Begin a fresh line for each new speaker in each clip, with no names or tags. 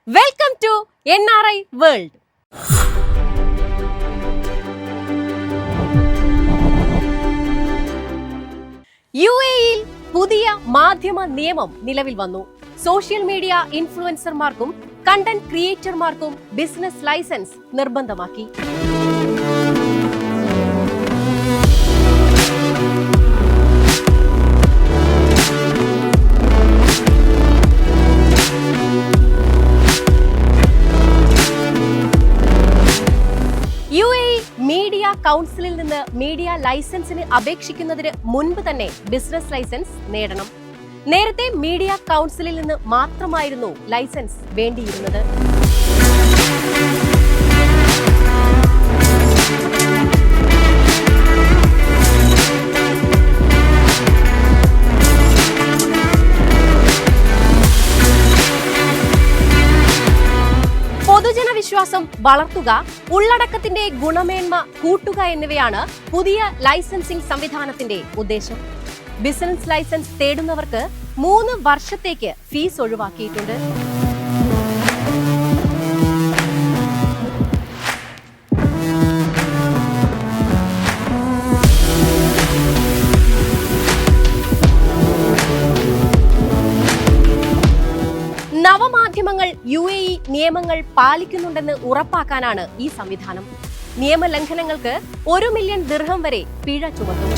Welcome to NRI world. UAE-യിൽ പുതിയ മാധ്യമ നിയമം നിലവിൽ വന്നു. സോഷ്യൽ മീഡിയ ഇൻഫ്ലുവൻസർമാർക്കും കണ്ടന്റ് ക്രിയേറ്റർമാർക്കും ബിസിനസ് ലൈസൻസ് നിർബന്ധമാക്കി. മീഡിയ കൗൺസിലിൽ നിന്ന് മീഡിയ ലൈസൻസിന് അപേക്ഷിക്കുന്നതിന് മുൻപ് തന്നെ ബിസിനസ് ലൈസൻസ് നേടണം. നേരത്തെ മീഡിയ കൗൺസിലിൽ നിന്ന് മാത്രമായിരുന്നു ലൈസൻസ് വേണ്ടിയിരുന്നത്. പൊതുജനവിശ്വാസം വളർത്തുക, ഉള്ളടക്കത്തിന്റെ ഗുണമേന്മ കൂട്ടുക എന്നിവയാണ് പുതിയ ലൈസൻസിംഗ് സംവിധാനത്തിന്റെ ഉദ്ദേശം. ബിസിനസ് ലൈസൻസ് തേടുന്നവർക്ക് 3 വർഷത്തേക്ക് ഫീസ് ഒഴിവാക്കിയിട്ടുണ്ട്. നവമാധ്യമങ്ങൾ UAE നിയമങ്ങൾ പാലിക്കുന്നുണ്ടെന്ന് ഉറപ്പാക്കാനാണ് ഈ സംവിധാനം. നിയമലംഘനങ്ങൾക്ക് 1 മില്യൺ ദിർഹം വരെ പിഴ ചുമത്തും.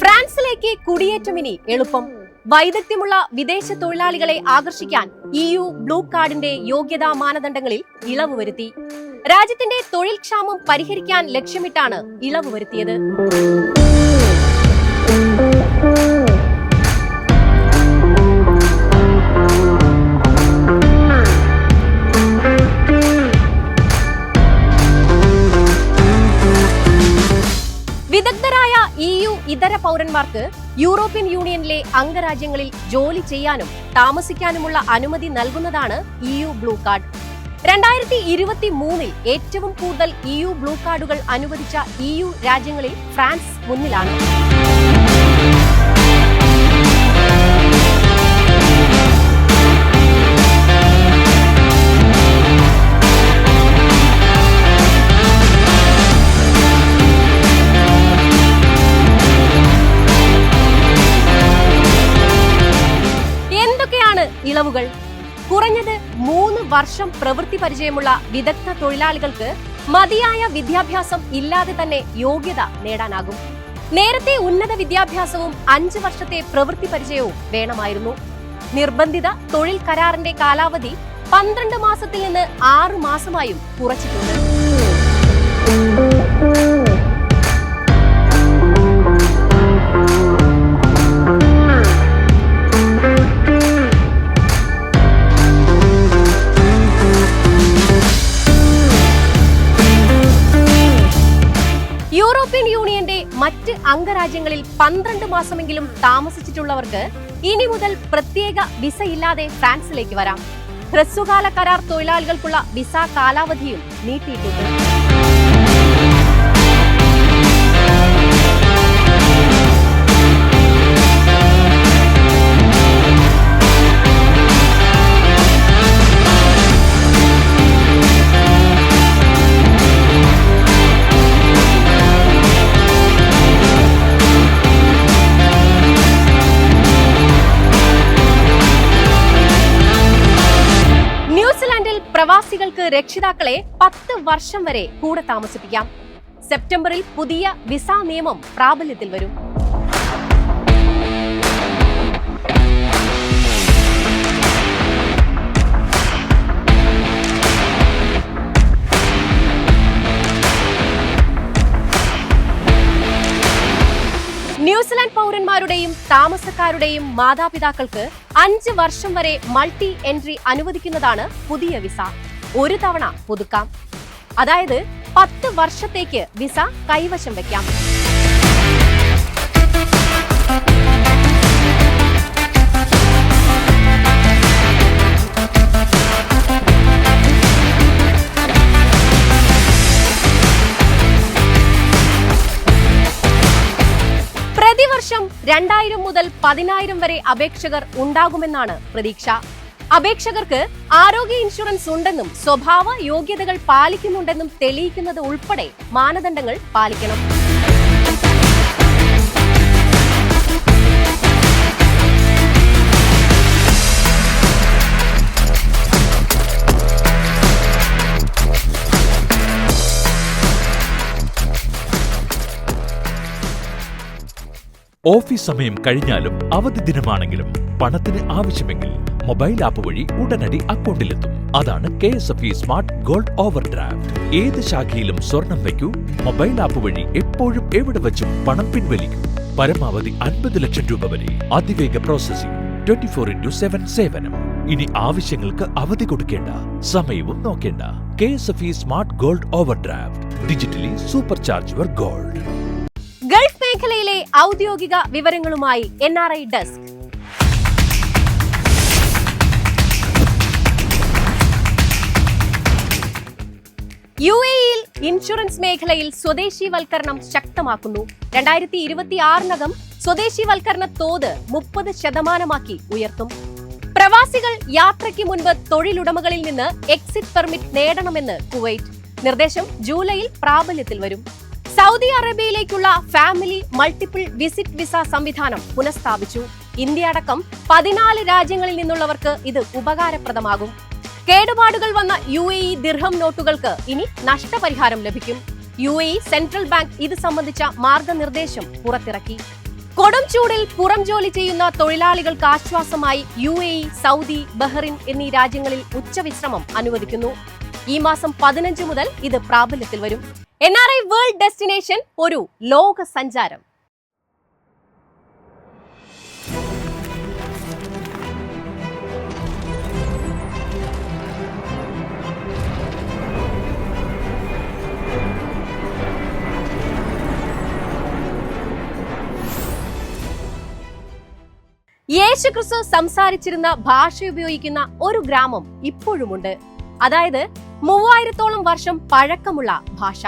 ഫ്രാൻസിലേക്ക് കുടിയേറ്റം ഇനി എളുപ്പം. വൈദഗ്ധ്യമുള്ള വിദേശ തൊഴിലാളികളെ ആകർഷിക്കാൻ EU ബ്ലൂ കാർഡിന്റെ യോഗ്യതാ മാനദണ്ഡങ്ങളിൽ ഇളവ് വരുത്തി. രാജ്യത്തിന്റെ തൊഴിൽ ക്ഷാമം പരിഹരിക്കാൻ ലക്ഷ്യമിട്ടാണ് ഇളവ് വരുത്തിയത്. വിദഗ്ധരായ EU ഇതര പൗരന്മാർക്ക് യൂറോപ്യൻ യൂണിയനിലെ അംഗരാജ്യങ്ങളിൽ ജോലി ചെയ്യാനും താമസിക്കാനുമുള്ള അനുമതി നൽകുന്നതാണ് EU ബ്ലൂ കാർഡ്. 2023-ൽ ഏറ്റവും കൂടുതൽ EU ബ്ലൂ കാർഡുകൾ അനുവദിച്ച EU രാജ്യങ്ങളിൽ ഫ്രാൻസ് മുന്നിലാണ്. ഇളവുകൾ കുറഞ്ഞത് 3 വർഷം പ്രവൃത്തി പരിചയമുള്ള വിദഗ്ധ തൊഴിലാളികൾക്ക് മതിയായ വിദ്യാഭ്യാസം ഇല്ലാതെ തന്നെ യോഗ്യത നേടാനാകും. നേരത്തെ ഉന്നത വിദ്യാഭ്യാസവും 5 വർഷത്തെ പ്രവൃത്തി പരിചയവും വേണമായിരുന്നു. നിർബന്ധിത തൊഴിൽ കരാറിന്റെ കാലാവധി 12 മാസത്തിൽ നിന്ന് 6 മാസമായും കുറച്ചിട്ടുണ്ട്. യൂറോപ്യൻ യൂണിയന്റെ മറ്റ് അംഗരാജ്യങ്ങളിൽ 12 മാസമെങ്കിലും താമസിച്ചിട്ടുള്ളവർക്ക് ഇനി മുതൽ പ്രത്യേക വിസയില്ലാതെ ഫ്രാൻസിലേക്ക് വരാം. ഹ്രസ്വകാല കരാർ തൊഴിലാളികൾക്കുള്ള വിസ കാലാവധിയും നീട്ടിയിട്ടുണ്ട്. പ്രവാസികൾക്ക് രക്ഷിതാക്കളെ 10 വർഷം വരെ കൂടെ താമസിപ്പിക്കാം. സെപ്റ്റംബറിൽ പുതിയ വിസ നിയമം പ്രാബല്യത്തിൽ വരും. ന്യൂസിലാൻഡ് പൗരന്മാരുടെയും താമസക്കാരുടെയും മാതാപിതാക്കൾക്ക് 5 വർഷം വരെ മൾട്ടി എൻട്രി അനുവദിക്കുന്നതാണ് പുതിയ വിസ. 1 തവണ പുതുക്കാം. അതായത് 10 വർഷത്തേക്ക് വിസ കൈവശം വെക്കാം. 2000 മുതൽ 10,000 വരെ അപേക്ഷകർ ഉണ്ടാകുമെന്നാണ് പ്രതീക്ഷ. അപേക്ഷകർക്ക് ആരോഗ്യ ഇൻഷുറൻസ് ഉണ്ടെന്നും സ്വഭാവ യോഗ്യതകൾ പാലിക്കുന്നുണ്ടെന്നും തെളിയിക്കുന്നത് ഉൾപ്പെടെ മാനദണ്ഡങ്ങൾ പാലിക്കണം.
ഓഫീസ് സമയം കഴിഞ്ഞാലും അവധി ദിനമാണെങ്കിലും പണത്തിന് ആവശ്യമെങ്കിൽ മൊബൈൽ ആപ്പ് വഴി ഉടനടി അക്കൗണ്ടിലെത്തും. അതാണ് KSFE smart gold over draft. ഏത് ശാഖയിലും സ്വർണം വയ്ക്കൂ, മൊബൈൽ ആപ്പ് വഴി എപ്പോഴും എവിടെ വച്ചും പണം പിൻവലിക്കൂ. പരമാവധി 50 ലക്ഷം രൂപ വരെ. അതിവേഗ പ്രോസസിംഗ്, 24/7 സേവനം. ഇനി ആവശ്യങ്ങൾക്ക് അവധി കൊടുക്കേണ്ട, സമയവും നോക്കേണ്ട. KSFE smart gold over draft. Digitally super charge your gold.
Gulf മേഖലയിലെ ഔദ്യോഗിക വിവരങ്ങളുമായി NRI ഡെസ്ക്. UAE-യിൽ ഇൻഷുറൻസ് മേഖലയിൽ സ്വദേശീവൽക്കരണം ശക്തമാക്കുന്നു. 2026-നകം സ്വദേശീവൽക്കരണ തോത് 30% ഉയർത്തും. പ്രവാസികൾ യാത്രയ്ക്ക് മുൻപ് തൊഴിലുടമകളിൽ നിന്ന് എക്സിറ്റ് പെർമിറ്റ് നേടണമെന്ന് കുവൈറ്റ്. നിർദ്ദേശം ജൂലൈയിൽ പ്രാബല്യത്തിൽ വരും. സൗദി അറേബ്യയിലേക്കുള്ള ഫാമിലി മൾട്ടിപ്പിൾ വിസിറ്റ് വിസ സംവിധാനം പുനഃസ്ഥാപിച്ചു. ഇന്ത്യ അടക്കം 14 രാജ്യങ്ങളിൽ നിന്നുള്ളവർക്ക് ഇത് ഉപകാരപ്രദമാകും. കേടുപാടുകൾ വന്ന UAE ദിർഹം നോട്ടുകൾക്ക് ഇനി നഷ്ടപരിഹാരം ലഭിക്കും. UAE സെൻട്രൽ ബാങ്ക് ഇത് സംബന്ധിച്ച മാർഗനിർദ്ദേശം പുറത്തിറക്കി. കൊടും ചൂടിൽ പുറം ജോലി ചെയ്യുന്ന തൊഴിലാളികൾക്ക് ആശ്വാസമായി UAE, സൗദി, ബഹ്റിൻ എന്നീ രാജ്യങ്ങളിൽ ഉച്ചവിശ്രമം അനുവദിക്കുന്നു. ഈ മാസം 15 മുതൽ ഇത് പ്രാബല്യത്തിൽ വരും. NRI വേൾഡ് ഡെസ്റ്റിനേഷൻ ഒരു ലോക സഞ്ചാരം. യേശുക്രിസ്തു സംസാരിച്ചിരുന്ന ഭാഷ ഉപയോഗിക്കുന്ന ഒരു ഗ്രാമം ഇപ്പോഴുമുണ്ട്. അതായത് 3000-ഓളം വർഷം പഴക്കമുള്ള ഭാഷ.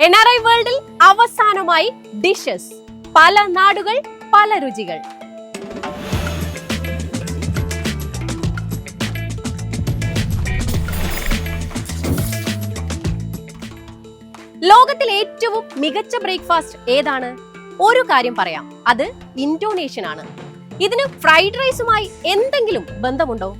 NRI വേൾഡിൽ അവസാനമായി ഡിഷസ്. പല നാടുകൾ, പല രുചികൾ. ലോകത്തിൽ ഏറ്റവും മികച്ച ബ്രേക്ക്ഫാസ്റ്റ് ഏതാണ്? ഒരു കാര്യം പറയാം, അത് ഇന്തോനേഷ്യൻ ആണ്. ഇതിന് ഫ്രൈഡ് റൈസുമായി എന്തെങ്കിലും ബന്ധമുണ്ടോ?